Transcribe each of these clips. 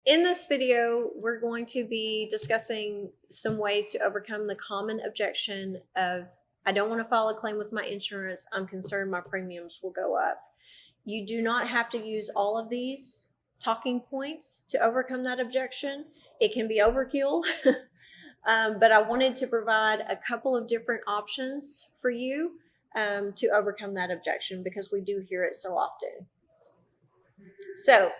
In this video, we're going to be discussing some ways to overcome the common objection of, I don't want to file a claim with my insurance. I'm concerned my premiums will go up. You do not have to use all of these talking points to overcome that objection. It can be overkill, but I wanted to provide a couple of different options for you to overcome that objection because we do hear it so often. So,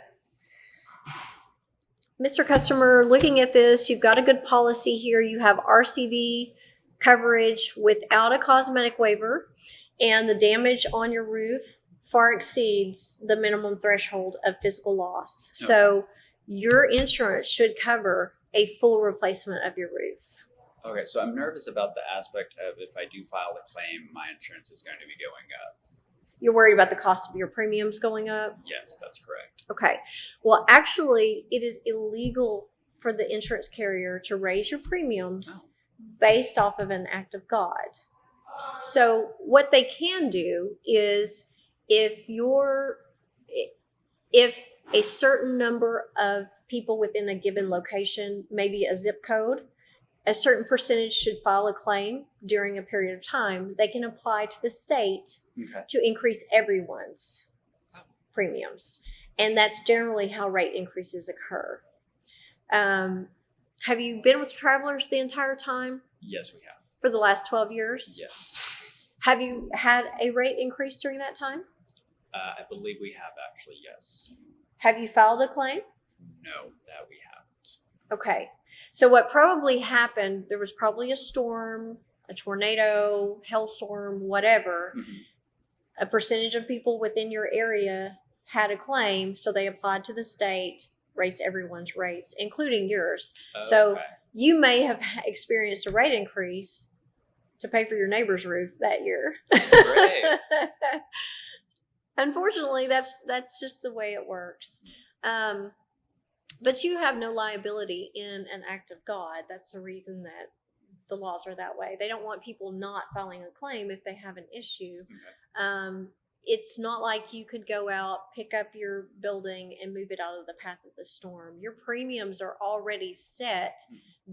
Mr. Customer, looking at this, you've got a good policy here. You have RCV coverage without a cosmetic waiver, and the damage on your roof far exceeds the minimum threshold of physical loss. Okay. So your insurance should cover a full replacement of your roof. Okay, so I'm nervous about the aspect of if I do file a claim, my insurance is going to be going up. You're worried about the cost of your premiums going up? Yes, that's correct. Okay. Well, actually, it is illegal for the insurance carrier to raise your premiums based off of an act of God. So what they can do is if a certain number of people within a given location, maybe a zip code, a certain percentage should file a claim during a period of time, they can apply to the state to increase everyone's premiums. And that's generally how rate increases occur. Have you been with Travelers the entire time? Yes, we have. For the last 12 years? Yes. Have you had a rate increase during that time? I believe we have actually, yes. Have you filed a claim? No, that we haven't. Okay. So what probably happened, there was probably a storm, a tornado, hailstorm, whatever. Mm-hmm. A percentage of people within your area had a claim, so they applied to the state, raised everyone's rates, including yours. Okay. So you may have experienced a rate increase to pay for your neighbor's roof that year. Great. Unfortunately, that's just the way it works. But you have no liability in an act of God. That's the reason that the laws are that way. They don't want people not filing a claim if they have an issue. Okay. It's not like you could go out, pick up your building, and move it out of the path of the storm. Your premiums are already set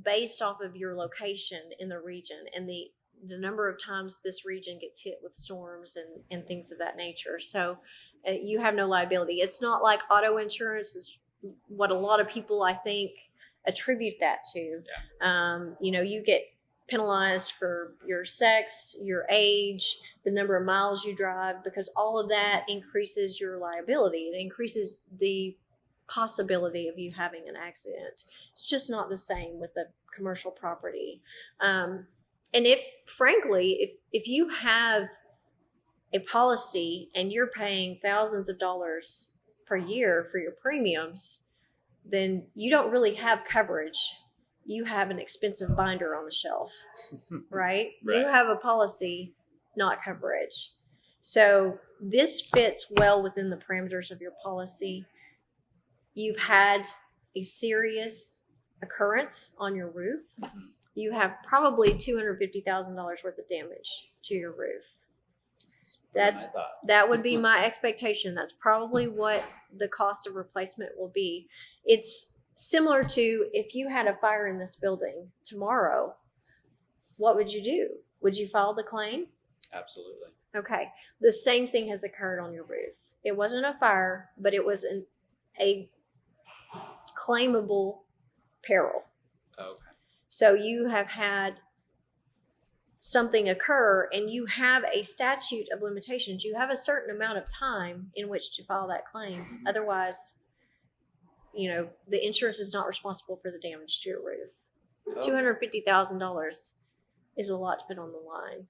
based off of your location in the region and the number of times this region gets hit with storms and things of that nature. So you have no liability. It's not like auto insurance is what a lot of people, I think, attribute that to. Yeah. You get penalized for your sex, your age, the number of miles you drive, because all of that increases your liability. It increases the possibility of you having an accident. It's just not the same with the commercial property. And if you have a policy and you're paying thousands of dollars per year for your premiums, then you don't really have coverage. You have an expensive binder on the shelf, right? You have a policy, not coverage. So this fits well within the parameters of your policy. You've had a serious occurrence on your roof. You have probably $250,000 worth of damage to your roof. That would be my expectation. That's probably what the cost of replacement will be. It's similar to if you had a fire in this building tomorrow, what would you do? Would you file the claim? Absolutely. Okay. The same thing has occurred on your roof. It wasn't a fire, but it was a claimable peril. Okay. So you have had something occur and you have a statute of limitations. You have a certain amount of time in which to file that claim. Mm-hmm. Otherwise, the insurance is not responsible for the damage to your roof. Okay. $250,000 is a lot to put on the line.